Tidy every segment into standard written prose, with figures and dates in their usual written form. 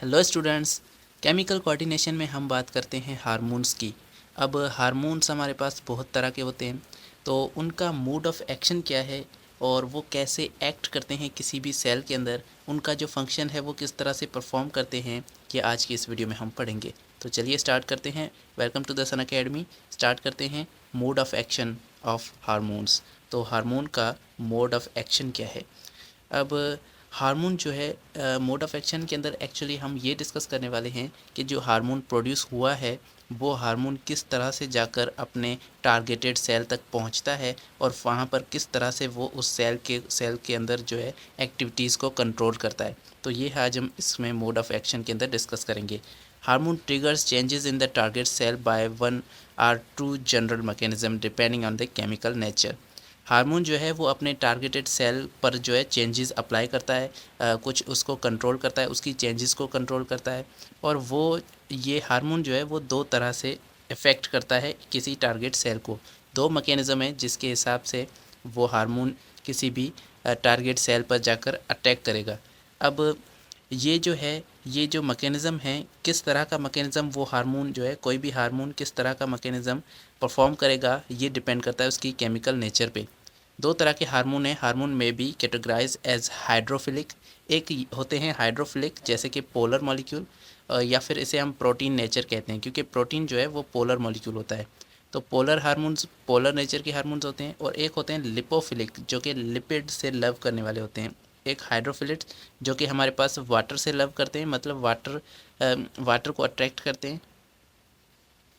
Hello students, chemical coordination में हम बात करते हैं हार्मोन्स की। अब हार्मोन्स हमारे पास बहुत तरह के होते हैं, तो उनका मोड ऑफ़ एक्शन क्या है और वो कैसे एक्ट करते हैं किसी भी सेल के अंदर, उनका जो फंक्शन है वो किस तरह से परफॉर्म करते हैं, ये आज की इस वीडियो में हम पढ़ेंगे। तो चलिए स्टार्ट करते हैं। Welcome to the Sun Academy. Start करते हैं mode of action of hormones. तो हार्मोन का मोड ऑफ़ एक्शन क्या है। अब हार्मोन जो है मोड ऑफ़ एक्शन के अंदर एक्चुअली हम ये डिस्कस करने वाले हैं कि जो हार्मोन प्रोड्यूस हुआ है वो हार्मोन किस तरह से जाकर अपने टारगेटेड सेल तक पहुंचता है और वहां पर किस तरह से वो उस सेल के अंदर जो है एक्टिविटीज़ को कंट्रोल करता है। तो ये आज हम इसमें मोड ऑफ़ एक्शन के अंदर डिस्कस करेंगे। Hormone triggers changes in the target cell by one or two general mechanism depending on the chemical nature. Hormone जो है वो अपने टारगेटेड सेल पर जो है चेंजेस अप्लाई करता है, कुछ उसको कंट्रोल करता है, उसकी चेंजेस को कंट्रोल करता है। और वो ये हार्मोन जो है वो दो तरह से इफ़ेक्ट करता है किसी टारगेट सेल को। दो मैकेनिज़्म है जिसके हिसाब से वो हार्मोन किसी भी टारगेट सेल पर जाकर अटैक करेगा। अब ये जो है ये जो मैकेनिज़्म है, किस तरह का मैकेनिज़्म वो हार्मोन जो है, कोई भी हार्मोन किस तरह का मैकेनिज़्म परफॉर्म करेगा, ये डिपेंड करता है उसकी केमिकल नेचर पे। दो तरह के हार्मोन हैं। हार्मोन में बी कैटेगराइज एज हाइड्रोफिलिक। एक होते हैं हाइड्रोफिलिक जैसे कि पोलर मॉलिक्यूल, या फिर इसे हम प्रोटीन नेचर कहते हैं क्योंकि प्रोटीन जो है वो पोलर मॉलिक्यूल होता है। तो पोलर हार्मोन्स पोलर नेचर के हार्मोन्स होते हैं। और एक होते हैं लिपोफिलिक जो कि लिपिड से लव करने वाले होते हैं। एक हाइड्रोफिलिक जो कि हमारे पास वाटर से लव करते हैं, मतलब वाटर को अट्रैक्ट करते हैं।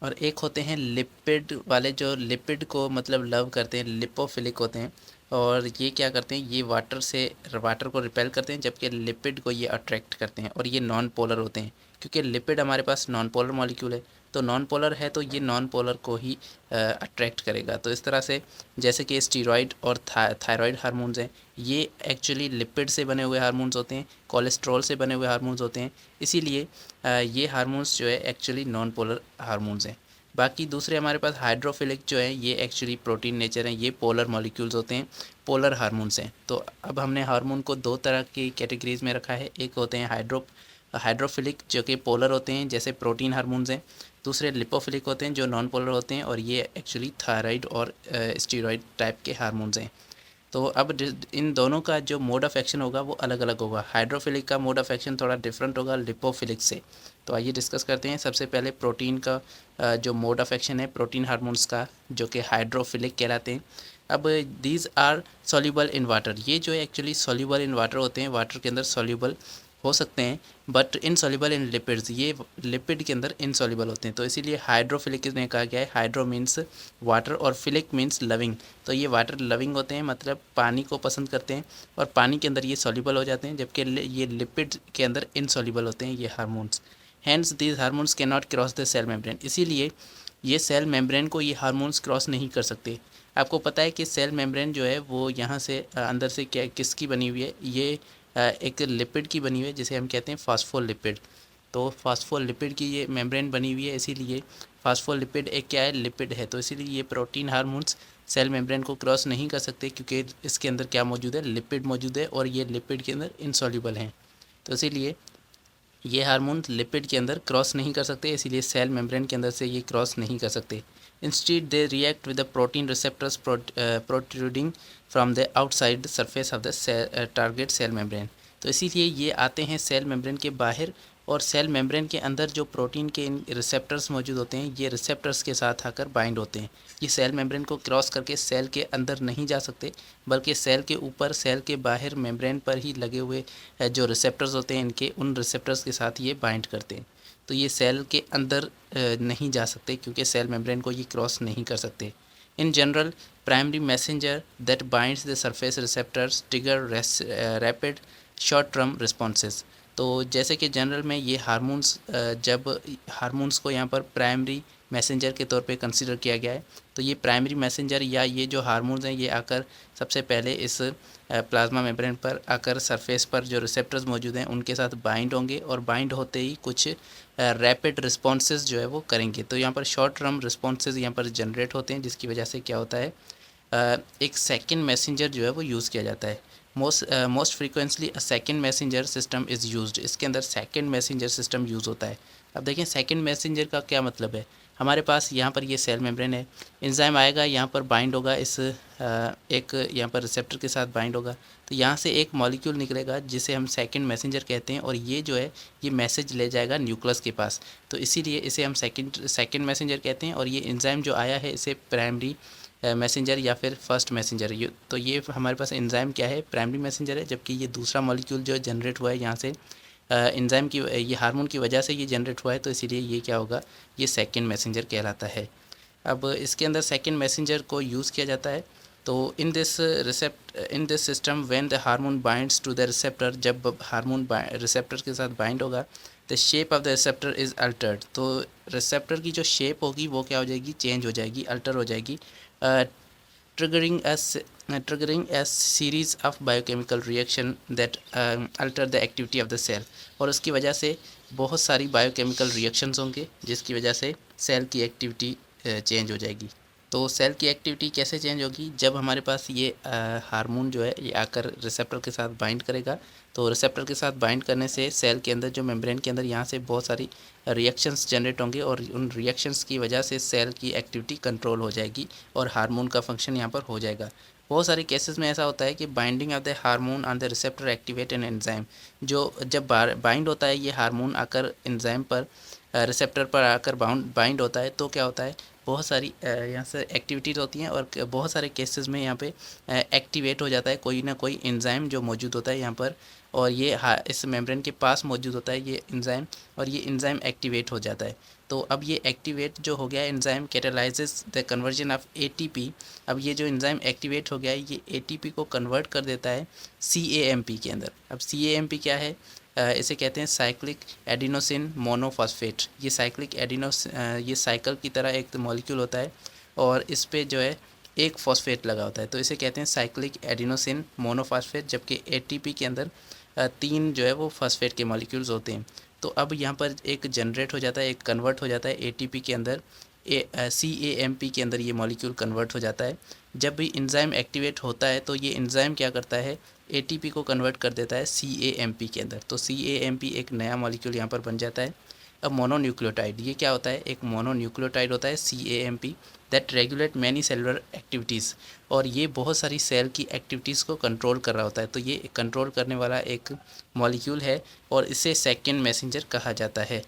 और एक होते हैं लिपिड वाले जो लिपिड को मतलब लव करते हैं, लिपोफिलिक होते हैं। और ये क्या करते हैं, ये वाटर को रिपेल करते हैं, जबकि लिपिड को ये अट्रैक्ट करते हैं। और ये नॉन पोलर होते हैं क्योंकि लिपिड हमारे पास नॉन पोलर मॉलिक्यूल है। तो नॉन पोलर है तो ये नॉन पोलर को ही अट्रैक्ट करेगा। तो इस तरह से जैसे कि स्टीरॉयड और थायराइड हार्मोन्स हैं, ये एक्चुअली लिपिड से बने हुए हार्मोन्स होते हैं, कोलेस्ट्रॉल से बने हुए हार्मोन्स होते हैं। इसीलिए ये हार्मोन्स जो है एक्चुअली नॉन पोलर हार्मोन्स हैं। बाकी दूसरे हमारे पास हाइड्रोफिलिक जो है ये एक्चुअली प्रोटीन नेचर हैं, ये पोलर मॉलिक्यूल्स होते हैं, पोलर हार्मोन्स हैं। तो अब हमने हार्मोन को दो तरह की कैटेगरीज में रखा है। एक होते हैं हाइड्रोफिलिक जो कि पोलर होते हैं जैसे प्रोटीन हार्मोन्स हैं। दूसरे लिपोफिलिक होते हैं जो नॉन पोलर होते हैं और ये एक्चुअली थायराइड और स्टीरॉयड टाइप के हार्मोन्स हैं। तो अब इन दोनों का जो मोड ऑफ एक्शन होगा वो अलग अलग होगा। हाइड्रोफिलिक का मोड ऑफ एक्शन थोड़ा डिफरेंट होगा लिपोफिलिक से। तो आइए डिस्कस करते हैं। सबसे पहले प्रोटीन का जो मोड ऑफ एक्शन है प्रोटीन हार्मोन्स का, जो कि हाइड्रोफिलिक कहलाते हैं। अब these are soluble in water. ये जो है एक्चुअली सॉल्यूबल इन वाटर होते हैं, वाटर के अंदर सॉल्यूबल हो सकते हैं, बट इनसॉल्युबल इन लिपिड्स। ये लिपिड के अंदर इनसॉल्युबल होते हैं। तो इसीलिए हाइड्रोफिलिक में कहा गया है। हाइड्रो मीन्स वाटर और फिलिक मीन्स लविंग। तो ये वाटर लविंग होते हैं, मतलब पानी को पसंद करते हैं और पानी के अंदर ये सॉल्युबल हो जाते हैं, जबकि ये लिपिड के अंदर इनसॉल्युबल होते हैं ये hormones. Hence these hormones can not cross the cell membrane. इसीलिए ये सेल मेम्ब्रेन को ये हार्मोन्स क्रॉस नहीं कर सकते। आपको पता है कि सेल मेम्ब्रेन जो है वो यहाँ से अंदर से क्या किसकी बनी हुई है, ये एक लिपिड की बनी हुई है जिसे हम कहते हैं फास्फोलिपिड। तो फास्फोलिपिड की ये मेम्ब्रेन बनी हुई है, इसीलिए फास्फोलिपिड एक क्या है, लिपिड है। तो इसीलिए ये प्रोटीन हार्मोन्स सेल मेम्ब्रेन को क्रॉस नहीं कर सकते क्योंकि इसके अंदर क्या मौजूद है, लिपिड मौजूद है और ये लिपिड के अंदर इनसॉल्युबल हैं। तो इसीलिए ये हार्मोन लिपिड के अंदर क्रॉस नहीं कर सकते, इसीलिए सेल मेम्ब्रेन के अंदर से ये क्रॉस नहीं कर सकते। Instead they react with the protein receptors protruding from the outside surface of the target cell membrane. तो इसीलिए ये आते हैं सेल मेम्ब्रेन के बाहर, और सेल मेम्ब्रेन के अंदर जो प्रोटीन के इन रिसेप्टर्स मौजूद होते हैं, ये रिसेप्टर्स के साथ आकर बाइंड होते हैं। ये सेल मेम्ब्रेन को क्रॉस करके सेल के अंदर नहीं जा सकते, बल्कि सेल के ऊपर, सेल के बाहर मेम्ब्रेन पर ही लगे हुए जो रिसेप्टर्स होते हैं इनके, उन रिसेप्टर्स के साथ ये बाइंड करते हैं। तो ये सेल के अंदर नहीं जा सकते क्योंकि सेल मेम्ब्रेन को ये क्रॉस नहीं कर सकते। In general primary messenger that binds the surface receptors trigger rapid short term responses. तो जैसे कि जनरल में ये हार्मोन्स, जब हार्मोन्स को यहाँ पर प्राइमरी मैसेंजर के तौर पे कंसीडर किया गया है, तो ये प्राइमरी मैसेंजर या ये जो हार्मोन्स हैं ये आकर सबसे पहले इस प्लाज्मा मेम्ब्रेन पर आकर सरफेस पर जो रिसेप्टर्स मौजूद हैं उनके साथ बाइंड होंगे, और बाइंड होते ही कुछ रैपिड रिस्पॉन्सेज जो है वो करेंगे। तो यहाँ पर शॉर्ट टर्म रिस्पॉन्सेज यहाँ पर जनरेट होते हैं, जिसकी वजह से क्या होता है, एक सेकंड मैसेंजर जो है वो यूज़ किया जाता है। Most frequently a second messenger system is used. इसके अंदर सेकेंड मैसेंजर सिस्टम यूज़ होता है। अब देखें सेकेंड मैसेंजर का क्या मतलब है। हमारे पास यहाँ पर ये सेल मेम्ब्रेन है, एंजाइम आएगा, यहाँ पर बाइंड होगा, इस एक यहाँ पर रिसेप्टर के साथ बाइंड होगा, तो यहाँ से एक मॉलिक्यूल निकलेगा जिसे हम सेकंड मैसेंजर कहते हैं, और ये जो है ये मैसेज ले जाएगा न्यूक्लियस के पास, तो इसीलिए इसे हम सेकंड मैसेंजर कहते हैं। और ये एंजाइम जो आया है इसे प्राइमरी मैसेंजर या फिर फर्स्ट मैसेंजर, तो ये हमारे पास एंजाइम क्या है, प्राइमरी मैसेंजर है, जबकि ये दूसरा मॉलिक्यूल जो जनरेट हुआ है यहाँ से एंजाइम की, ये हार्मोन की वजह से ये जनरेट हुआ है, तो इसीलिए ये क्या होगा, ये सेकंड मैसेंजर कहलाता है। अब इसके अंदर सेकंड मैसेंजर को यूज़ किया जाता है। तो in this system when the hormone binds to the receptor, जब हार्मोन रिसेप्टर के साथ बाइंड होगा, the shape of the receptor is altered, तो रिसेप्टर की जो शेप होगी वो क्या हो जाएगी, चेंज हो जाएगी, अल्टर हो जाएगी, triggering a series of biochemical reaction that alter the activity of the cell, और उसकी वजह से बहुत सारी बायोकेमिकल रिएक्शंस होंगे जिसकी वजह से सेल की एक्टिविटी चेंज हो जाएगी। तो सेल की एक्टिविटी कैसे चेंज होगी, जब हमारे पास ये हार्मोन जो है ये आकर रिसेप्टर के साथ बाइंड करेगा, तो रिसेप्टर के साथ बाइंड करने से सेल के अंदर जो मेम्ब्रेन के अंदर यहाँ से बहुत सारी रिएक्शंस जनरेट होंगे, और उन रिएक्शंस की वजह से सेल की एक्टिविटी कंट्रोल हो जाएगी और हार्मोन का फंक्शन यहाँ पर हो जाएगा। बहुत सारे केसेस में ऐसा होता है कि binding of the hormone on the receptor activate an enzyme, जो जब बाइंड होता है ये हार्मोन आकर एंजाइम पर, रिसेप्टर पर आकर बाइंड होता है, तो क्या होता है, बहुत सारी यहाँ से एक्टिविटीज़ होती हैं, और बहुत सारे केसेस में यहाँ पे एक्टिवेट हो जाता है कोई ना कोई एंजाइम जो मौजूद होता है यहाँ पर, और ये इस मेम्ब्रेन के पास मौजूद होता है ये एंजाइम, और ये एंजाइम एक्टिवेट हो जाता है। तो अब ये एक्टिवेट जो हो गया enzyme catalyses the conversion of ATP. अब ये जो एंजाइम एक्टिवेट हो गया है ये एटीपी को कन्वर्ट कर देता है सीएएमपी के अंदर। अब सीएएमपी क्या है, इसे कहते हैं साइक्लिक एडिनोसिन मोनोफॉस्फेट। ये साइक्लिक ये साइकिल की तरह एक मॉलिक्यूल होता है, और इस पे जो है एक फॉस्फेट लगा होता है, तो इसे कहते हैं साइक्लिक एडिनोसिन मोनोफॉस्फेट, जबकि एटीपी के अंदर 3 जो है वो फॉस्फेट के मॉलिक्यूल्स होते हैं। तो अब यहाँ पर एक जनरेट हो जाता है, एक कन्वर्ट हो जाता है एटीपी के अंदर, सीएएमपी के अंदर ये मॉलिक्यूल कन्वर्ट हो जाता है। जब भी एंजाइम एक्टिवेट होता है तो ये एंजाइम क्या करता है, एटीपी को कन्वर्ट कर देता है सीएएमपी के अंदर, तो सीएएमपी एक नया मॉलिक्यूल यहाँ पर बन जाता है। अब मोनोन्यूक्लियोटाइड, ये क्या होता है, एक मोनोन्यूक्लियोटाइड होता है cAMP that regulate many cellular activities, और ये बहुत सारी सेल की एक्टिविटीज़ को कंट्रोल कर रहा होता है, तो ये कंट्रोल करने वाला एक मॉलिक्यूल है, और इसे सेकेंड मैसेंजर कहा जाता है।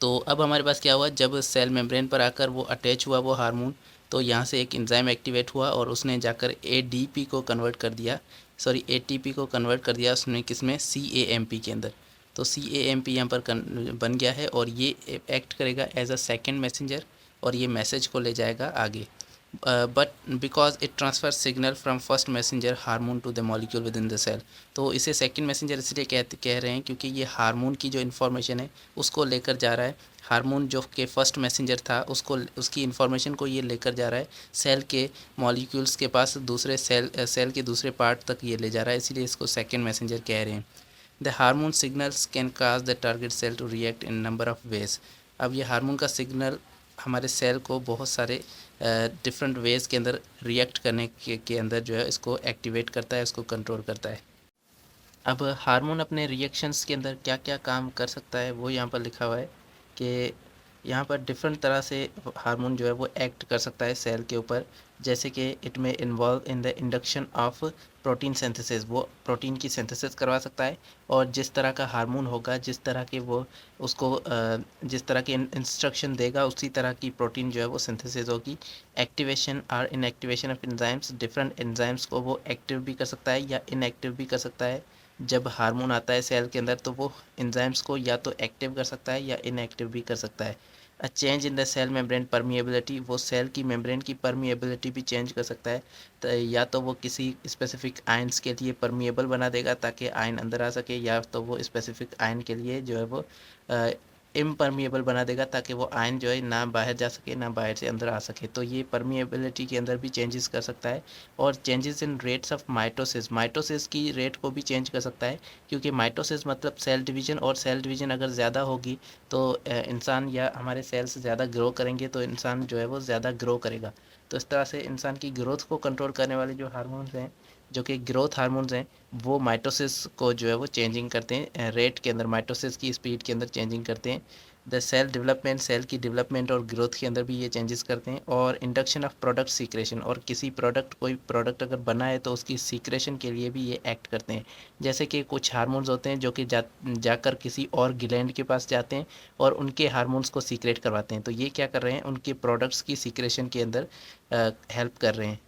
तो अब हमारे पास क्या हुआ, जब सेल मेम्ब्रेन पर आकर वो अटैच हुआ वो हार्मोन, तो यहाँ से एक एंजाइम एक्टिवेट हुआ और उसने जाकर एडीपी को कन्वर्ट कर दिया, सॉरी एटीपी को कन्वर्ट कर दिया उसने किसमें, सीएएमपी के अंदर। तो सीएएमपी यहाँ पर बन गया है, और ये एक्ट करेगा एज अ सेकेंड मैसेंजर, और ये मैसेज को ले जाएगा आगे। But because it transfer signal from first messenger hormone to the molecule within the cell. तो इसे सेकंड मैसेंजर इसलिए कह रहे हैं क्योंकि ये हार्मोन की जो इन्फॉर्मेशन है उसको लेकर जा रहा है, हार्मोन जो कि फर्स्ट मैसेंजर था उसको, उसकी इन्फॉर्मेशन को ये लेकर जा रहा है सेल के मॉलिक्यूल्स के पास, दूसरे सेल के दूसरे पार्ट तक ये ले जा रहा है, इसीलिए इसको सेकेंड मैसेंजर कह रहे हैं। The hormone signals can cause the target cell to react in number of ways. अब ये हार्मोन का सिग्नल हमारे सेल को बहुत सारे डिफरेंट वेज़ के अंदर रिएक्ट करने के अंदर जो है इसको एक्टिवेट करता है, इसको कंट्रोल करता है। अब हार्मोन अपने रिएक्शंस के अंदर क्या क्या काम कर सकता है वो यहाँ पर लिखा हुआ है कि यहाँ पर डिफरेंट तरह से हार्मोन जो है वो एक्ट कर सकता है सेल के ऊपर, जैसे कि इट में involve in the induction of protein synthesis, वो प्रोटीन की सिंथेसिस करवा सकता है, और जिस तरह का हार्मोन होगा, जिस तरह के वो उसको जिस तरह के इंस्ट्रक्शन देगा उसी तरह की प्रोटीन जो है वो सिंथेसिस होगी। एक्टिवेशन और inactivation of enzymes, different enzymes को वो एक्टिव भी कर सकता है या इनएक्टिव भी कर सकता है। जब हार्मोन आता है सेल के अंदर तो वो एंजाइम्स को या तो एक्टिव कर सकता है या इनएक्टिव भी कर सकता है। A change in the cell membrane permeability, वो सेल की मेम्ब्रेन की परमिएबिलिटी भी चेंज कर सकता है, तो या तो वो किसी स्पेसिफिक आयंस के लिए परमिएबल बना देगा ताकि आयन अंदर आ सके, या तो वो स्पेसिफिक आयन के लिए जो है वो इम्परमिएबल बना देगा ताकि वो आयन जो है ना बाहर जा सके ना बाहर से अंदर आ सके, तो ये परमिएबिलिटी के अंदर भी चेंजेस कर सकता है। और changes in rates of mitosis, mitosis की रेट को भी चेंज कर सकता है, क्योंकि माइटोसिस मतलब सेल डिवीजन, और सेल डिवीजन अगर ज़्यादा होगी तो इंसान या हमारे सेल्स ज़्यादा ग्रो करेंगे तो इंसान जो है वो ज़्यादा ग्रो करेगा। तो इस तरह से इंसान की ग्रोथ को कंट्रोल करने वाले जो हार्मोन्स हैं जो कि ग्रोथ हार्मोन्स हैं, वो माइटोसिस को जो है वो चेंजिंग करते हैं, रेट के अंदर माइटोसिस की स्पीड के अंदर चेंजिंग करते हैं। द सेल डेवलपमेंट, सेल की डेवलपमेंट और ग्रोथ के अंदर भी ये चेंजेस करते हैं। और इंडक्शन ऑफ प्रोडक्ट सीक्रेशन, और किसी प्रोडक्ट, कोई प्रोडक्ट अगर बना है तो उसकी सीक्रेशन के लिए भी ये एक्ट करते हैं। जैसे कि कुछ हार्मोन्स होते हैं जो कि जाकर किसी और ग्लैंड के पास जाते हैं और उनके हार्मोन्स को सीक्रेट करवाते हैं। तो ये क्या कर रहे हैं, उनके प्रोडक्ट्स की सीक्रेशन के अंदर हेल्प कर रहे हैं।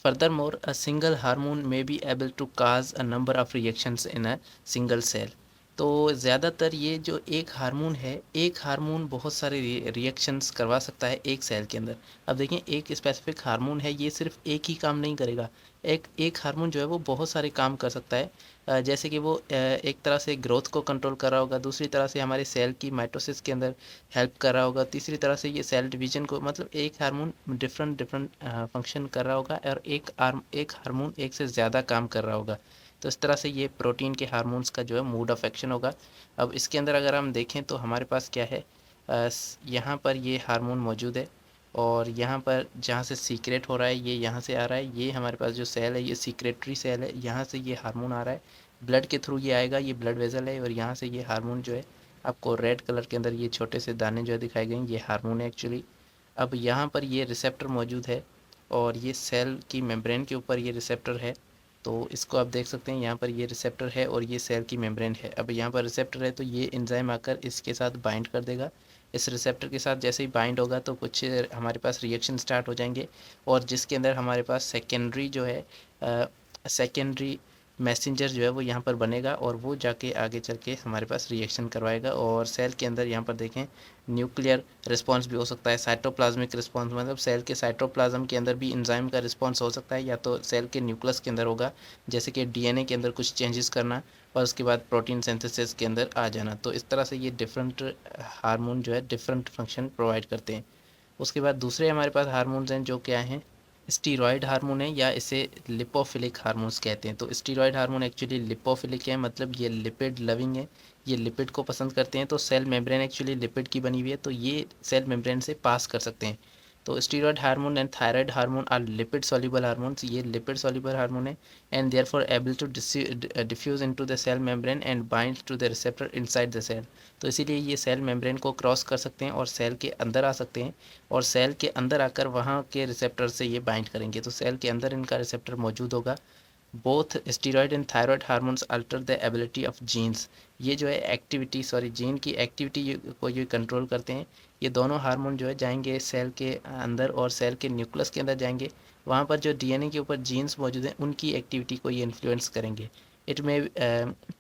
Furthermore, a single hormone may be able to cause a number of reactions in a single cell. तो ज़्यादातर ये जो एक हार्मोन है, एक हार्मोन बहुत सारे रिएक्शंस करवा सकता है एक सेल के अंदर। अब देखें, एक स्पेसिफिक हार्मोन है, ये सिर्फ एक ही काम नहीं करेगा। एक हार्मोन जो है वो बहुत सारे काम कर सकता है। जैसे कि वो एक तरह से ग्रोथ को कंट्रोल कर रहा होगा, दूसरी तरह से हमारे सेल की माइटोसिस के अंदर हेल्प कर रहा होगा, तीसरी तरह से ये सेल डिवीजन को, मतलब एक हार्मोन डिफरेंट डिफरेंट फंक्शन कर रहा होगा, और एक हार्मोन एक से ज़्यादा काम कर रहा होगा। तो इस तरह से ये प्रोटीन के हार्मोन्स का जो है मूड ऑफ एक्शन होगा। अब इसके अंदर अगर हम देखें तो हमारे पास क्या है, यहाँ पर ये हार्मोन मौजूद है, और यहाँ पर जहाँ से सीक्रेट हो रहा है ये यहाँ से आ रहा है। ये हमारे पास जो सेल है ये सीक्रेटरी सेल है, यहाँ से ये हार्मोन आ रहा है, ब्लड के थ्रू ये आएगा, ये ब्लड वेजल है, और यहाँ से ये हार्मोन जो है, आपको रेड कलर के अंदर ये छोटे से दाने जो है दिखाए गए हैं, ये हार्मोन है एक्चुअली। अब यहाँ पर ये रिसेप्टर मौजूद है, और ये सेल की मेम्ब्रेन के ऊपर ये रिसेप्टर है। तो इसको आप देख सकते हैं, यहाँ पर ये रिसेप्टर है और ये सेल की मेम्ब्रेन है। अब यहाँ पर रिसेप्टर है तो ये एंजाइम आकर इसके साथ बाइंड कर देगा। इस रिसेप्टर के साथ जैसे ही बाइंड होगा तो कुछ हमारे पास रिएक्शन स्टार्ट हो जाएंगे, और जिसके अंदर हमारे पास सेकेंडरी जो है, सेकेंडरी मैसेंजर जो है वो यहाँ पर बनेगा, और वो जाके आगे चल के हमारे पास रिएक्शन करवाएगा। और सेल के अंदर यहाँ पर देखें, न्यूक्लियर रिस्पांस भी हो सकता है, साइटोप्लाज्मिक रिस्पांस, मतलब सेल के साइटोप्लाज्म के अंदर भी एंजाइम का रिस्पांस हो सकता है, या तो सेल के न्यूक्लियस के अंदर होगा, जैसे कि डीएनए के अंदर कुछ चेंजेस करना, और उसके बाद प्रोटीन सिंथेसिस के अंदर आ जाना। तो इस तरह से ये डिफरेंट हार्मोन जो है डिफरेंट फंक्शन प्रोवाइड करते हैं। उसके बाद दूसरे हमारे पास हार्मोन्स हैं जो क्या हैं, स्टीरॉयड हार्मोन है, या इसे लिपोफिलिक हार्मोन्स कहते हैं। तो स्टीरॉयड हार्मोन एक्चुअली लिपोफिलिक है, मतलब ये लिपिड लविंग है, ये लिपिड को पसंद करते हैं। तो सेल मेम्ब्रेन एक्चुअली लिपिड की बनी हुई है, तो ये सेल मेम्ब्रेन से पास कर सकते हैं। तो steroid hormone and thyroid hormone are lipid soluble hormones, ये लिपिड सॉल्युबल हार्मोन है, and therefore able to diffuse into the cell membrane and bind to the receptor inside the cell. तो इसीलिए ये सेल मेम्ब्रेन को cross कर सकते हैं और सेल के अंदर आ सकते हैं, और सेल के अंदर आकर वहाँ के रिसेप्टर से ये बाइंड करेंगे। तो सेल के अंदर इनका रिसेप्टर मौजूद होगा। Both steroid and thyroid hormones alter the ability of genes, ये जो है एक्टिविटी, सॉरी जीन की एक्टिविटी को ये कंट्रोल करते हैं। ये दोनों हार्मोन जो है जाएंगे सेल के अंदर, और सेल के न्यूक्लियस के अंदर जाएंगे, वहाँ पर जो डीएनए के ऊपर जीन्स मौजूद हैं उनकी एक्टिविटी को ये इन्फ्लुएंस करेंगे। It may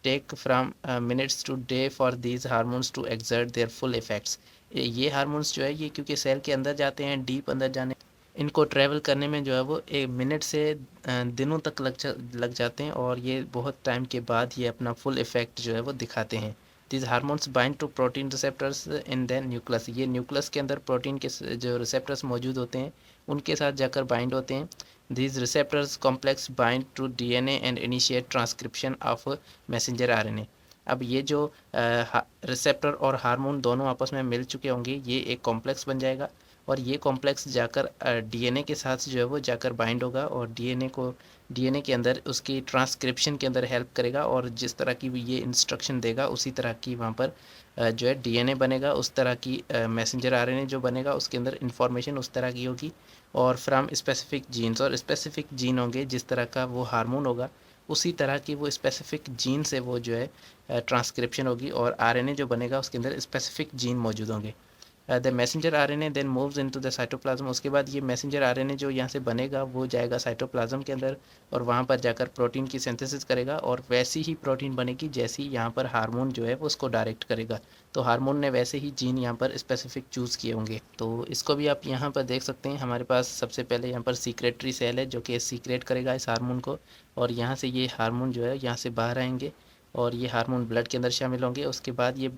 take from minutes to day for these hormones to exert their full effects. ये हार्मोन्स जो है ये क्योंकि सेल के अंदर जाते हैं, डीप अंदर जाने, इनको ट्रैवल करने में जो है वो एक मिनट से दिनों तक लग जाते हैं, और ये बहुत टाइम के बाद ये अपना फुल इफेक्ट जो है वो दिखाते हैं। This hormones bind to protein receptors in the nucleus, ये न्यूक्लियस के अंदर प्रोटीन के जो रिसेप्टर्स मौजूद होते हैं उनके साथ जाकर बाइंड होते हैं। This receptors complex bind to DNA and initiate transcription of messenger RNA. अब ये जो रिसेप्टर और हार्मोन दोनों आपस में मिल चुके होंगे, ये एक कॉम्प्लेक्स बन जाएगा, और ये कॉम्प्लेक्स जाकर डीएनए के साथ जो है वो जाकर बाइंड होगा, और डीएनए के अंदर उसकी ट्रांसक्रिप्शन के अंदर हेल्प करेगा, और जिस तरह की ये इंस्ट्रक्शन देगा उसी तरह की वहाँ पर जो है डीएनए बनेगा, उस तरह की मैसेंजर आरएनए जो बनेगा उसके अंदर इंफॉर्मेशन उस तरह की होगी, और फ्रॉम स्पेसिफिक जीन्स, और स्पेसिफिक जीन होंगे, जिस तरह का वो हार्मोन होगा उसी तरह की वो स्पेसिफिक जीन से वो जो है ट्रांसक्रिप्शन होगी, और आरएनए जो बनेगा उसके अंदर स्पेसिफिक जीन मौजूद होंगे। The messenger RNA then moves into the cytoplasm, उसके बाद ये मैसेंजर आरएनए जो यहाँ से बनेगा वो जाएगा साइटोप्लाज्म के अंदर, और वहाँ पर जाकर प्रोटीन की सिंथेसिस करेगा, और वैसी ही प्रोटीन बनेगी जैसी यहाँ पर हार्मोन जो है वो उसको डायरेक्ट करेगा। तो हार्मोन ने वैसे ही जीन यहाँ पर स्पेसिफिक चूज़ किए होंगे। तो इसको भी आप यहाँ पर देख सकते हैं, हमारे पास सबसे पहले यहाँ पर सीक्रेटरी सेल है जो कि सीक्रेट करेगा इस हार्मोन को, और यहाँ से ये हार्मोन जो है यहाँ से बाहर आएंगे, और ये हार्मोन ब्लड के अंदर शामिल होंगे। उसके बाद ये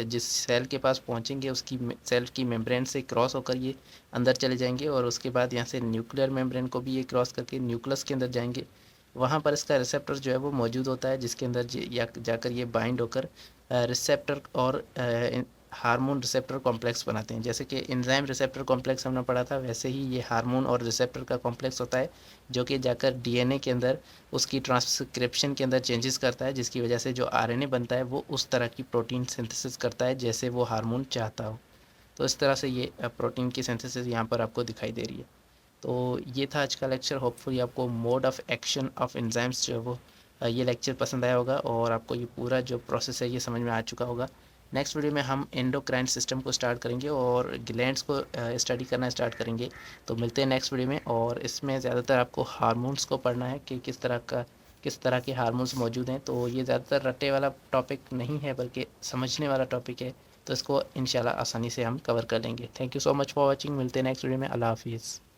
जिस सेल के पास पहुंचेंगे उसकी सेल की मेम्ब्रेन से क्रॉस होकर ये अंदर चले जाएंगे, और उसके बाद यहाँ से न्यूक्लियर मेम्ब्रेन को भी ये क्रॉस करके न्यूक्लियस के अंदर जाएंगे। वहाँ पर इसका रिसेप्टर जो है वो मौजूद होता है, जिसके अंदर जाकर ये बाइंड होकर रिसेप्टर और हार्मोन रिसेप्टर कॉम्प्लेक्स बनाते हैं। जैसे कि एंजाइम रिसेप्टर कॉम्प्लेक्स हमने पढ़ा था, वैसे ही ये हार्मोन और रिसेप्टर का कॉम्प्लेक्स होता है, जो कि जाकर डीएनए के अंदर उसकी ट्रांसक्रिप्शन के अंदर चेंजेस करता है, जिसकी वजह से जो आरएनए बनता है वो उस तरह की प्रोटीन सिंथेसिस करता है जैसे वो हार्मोन चाहता हो। तो इस तरह से ये प्रोटीन की सिंथेसिस यहाँ पर आपको दिखाई दे रही है। तो ये था आज का लेक्चर। होपफुली आपको mode of action of enzymes जो है वो ये लेक्चर पसंद आया होगा और आपको ये पूरा जो प्रोसेस है ये समझ में आ चुका होगा। नेक्स्ट वीडियो में हम एंडोक्राइन सिस्टम को स्टार्ट करेंगे और ग्लैंड्स को स्टडी करना स्टार्ट करेंगे। तो मिलते हैं नेक्स्ट वीडियो में, और इसमें ज़्यादातर आपको हार्मोन्स को पढ़ना है कि किस तरह के हार्मोन्स मौजूद हैं। तो ये ज़्यादातर रट्टे वाला टॉपिक नहीं है बल्कि समझने वाला टॉपिक है, तो इसको इंशाल्लाह आसानी से हम कवर कर लेंगे। Thank you so much for watching. मिलते हैं नेक्स्ट वीडियो में। अल्लाह हाफिज़।